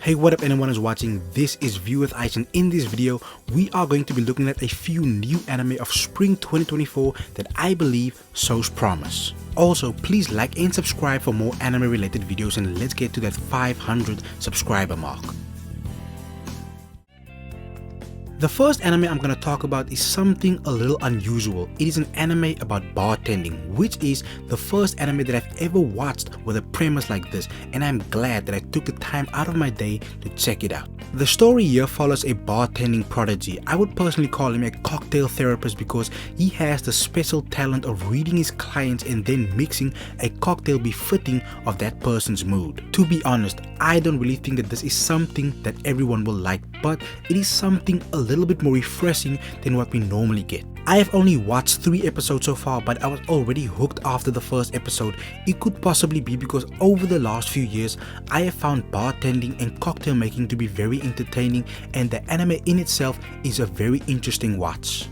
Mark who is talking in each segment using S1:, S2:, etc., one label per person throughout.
S1: Hey, what up anyone who's watching? This is View with Ice, and in this video we are going to be looking at a few new anime of spring 2024 that I believe shows promise. Also, please like and subscribe for more anime related videos, and let's get to that 500 subscriber mark. The first anime I'm going to talk about is something a little unusual. It is an anime about bartending, which is the first anime that I've ever watched with a premise like this, and I'm glad that I took the time out of my day to check it out. The story here follows a bartending prodigy. I would personally call him a cocktail therapist because he has the special talent of reading his clients and then mixing a cocktail befitting of that person's mood. To be honest, I don't really think that this is something that everyone will like, but it is something a little bit more refreshing than what we normally get. I have only watched 3 episodes so far, but I was already hooked after the first episode. It could possibly be because over the last few years I have found bartending and cocktail making to be very entertaining, and the anime in itself is a very interesting watch.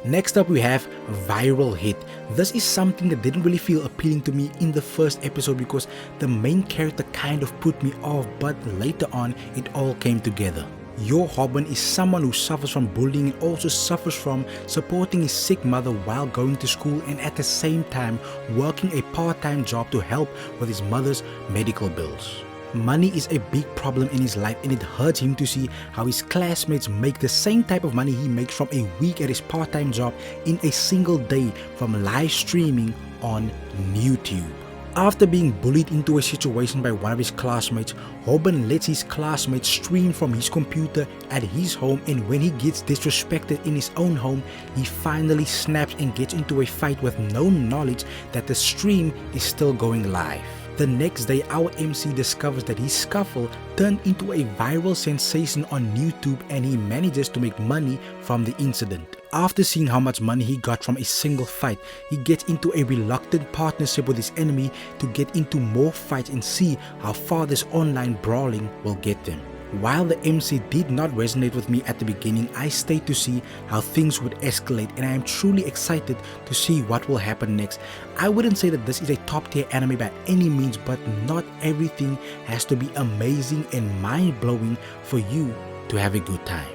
S1: Next up we have Viral Hit. This is something that didn't really feel appealing to me in the first episode because the main character kind of put me off, but later on it all came together. Your Hobin is someone who suffers from bullying and also suffers from supporting his sick mother while going to school, and at the same time working a part-time job to help with his mother's medical bills. Money is a big problem in his life, and it hurts him to see how his classmates make the same type of money he makes from a week at his part-time job in a single day from live streaming on YouTube. After being bullied into a situation by one of his classmates, Hobin lets his classmates stream from his computer at his home, and when he gets disrespected in his own home, he finally snaps and gets into a fight with no knowledge that the stream is still going live. The next day, our MC discovers that his scuffle turned into a viral sensation on YouTube, and he manages to make money from the incident. After seeing how much money he got from a single fight, he gets into a reluctant partnership with his enemy to get into more fights and see how far this online brawling will get them. While the MC did not resonate with me at the beginning, I stayed to see how things would escalate, and I am truly excited to see what will happen next. I wouldn't say that this is a top tier anime by any means, but not everything has to be amazing and mind blowing for you to have a good time.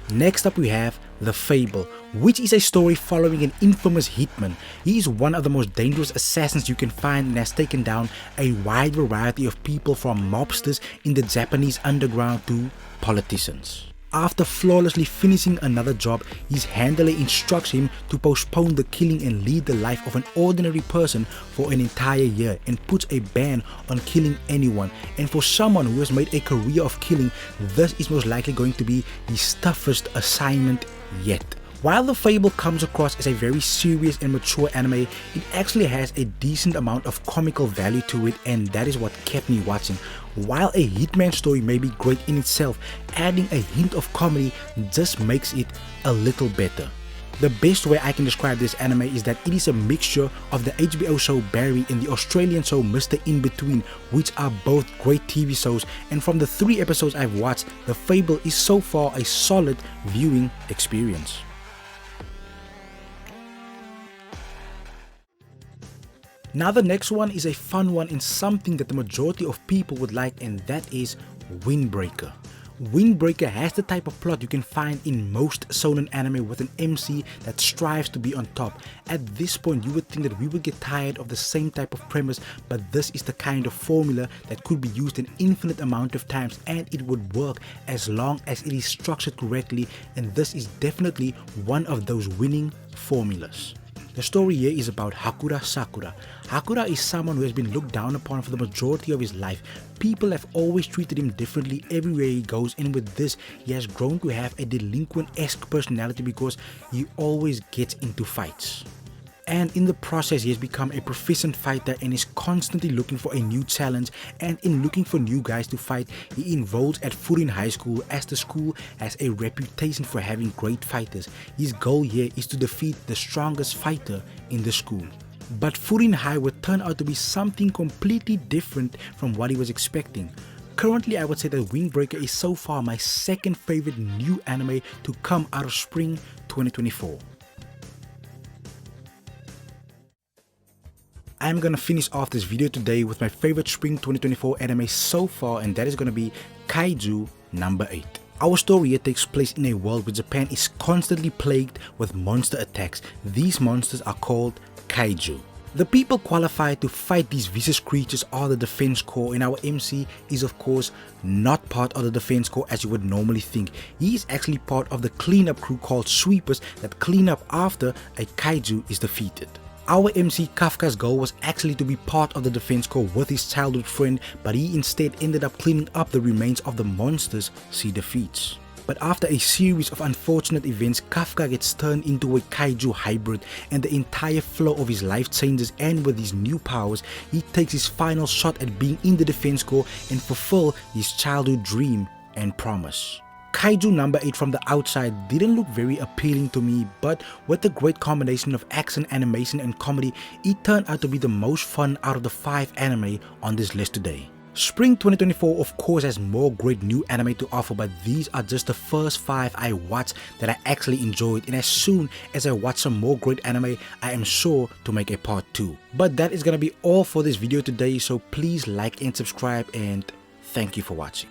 S1: Next up we have The Fable, which is a story following an infamous hitman. He is one of the most dangerous assassins you can find and has taken down a wide variety of people, from mobsters in the Japanese underground to politicians. After flawlessly finishing another job, his handler instructs him to postpone the killing and lead the life of an ordinary person for an entire year, and puts a ban on killing anyone. And for someone who has made a career of killing, this is most likely going to be his toughest assignment yet. While The Fable comes across as a very serious and mature anime, it actually has a decent amount of comical value to it, and that is what kept me watching. While a hitman story may be great in itself, adding a hint of comedy just makes it a little better. The best way I can describe this anime is that it is a mixture of the HBO show Barry and the Australian show Mr. In Between, which are both great TV shows, and from the 3 episodes I've watched, The Fable is so far a solid viewing experience. Now the next one is a fun one and something that the majority of people would like, and that is Windbreaker. Windbreaker has the type of plot you can find in most shonen anime, with an MC that strives to be on top. At this point you would think that we would get tired of the same type of premise, but this is the kind of formula that could be used an infinite amount of times, and it would work as long as it is structured correctly, and this is definitely one of those winning formulas. The story here is about Hakura Sakura. Hakura is someone who has been looked down upon for the majority of his life. People have always treated him differently everywhere he goes, and with this he has grown to have a delinquent-esque personality because he always gets into fights. And in the process he has become a proficient fighter and is constantly looking for a new challenge, and in looking for new guys to fight, he enrolls at Furin High School, as the school has a reputation for having great fighters. His goal here is to defeat the strongest fighter in the school. But Furin High would turn out to be something completely different from what he was expecting. Currently I would say that Windbreaker is so far my second favorite new anime to come out of spring 2024. I'm gonna finish off this video today with my favorite spring 2024 anime so far, and that is gonna be Kaiju number 8. Our story here takes place in a world where Japan is constantly plagued with monster attacks. These monsters are called Kaiju. The people qualified to fight these vicious creatures are the Defense Corps, and our MC is of course not part of the Defense Corps as you would normally think. He is actually part of the cleanup crew called Sweepers that clean up after a Kaiju is defeated. Our MC Kafka's goal was actually to be part of the Defense Corps with his childhood friend, but he instead ended up cleaning up the remains of the monsters she defeats. But after a series of unfortunate events, Kafka gets turned into a Kaiju hybrid and the entire flow of his life changes, and with his new powers, he takes his final shot at being in the Defense Corps and fulfill his childhood dream and promise. Kaiju number 8 from the outside didn't look very appealing to me, but with the great combination of action, animation and comedy, it turned out to be the most fun out of the 5 anime on this list today. Spring 2024 of course has more great new anime to offer, but these are just the first 5 I watched that I actually enjoyed, and as soon as I watch some more great anime, I am sure to make a part 2. But that is gonna be all for this video today, so please like and subscribe, and thank you for watching.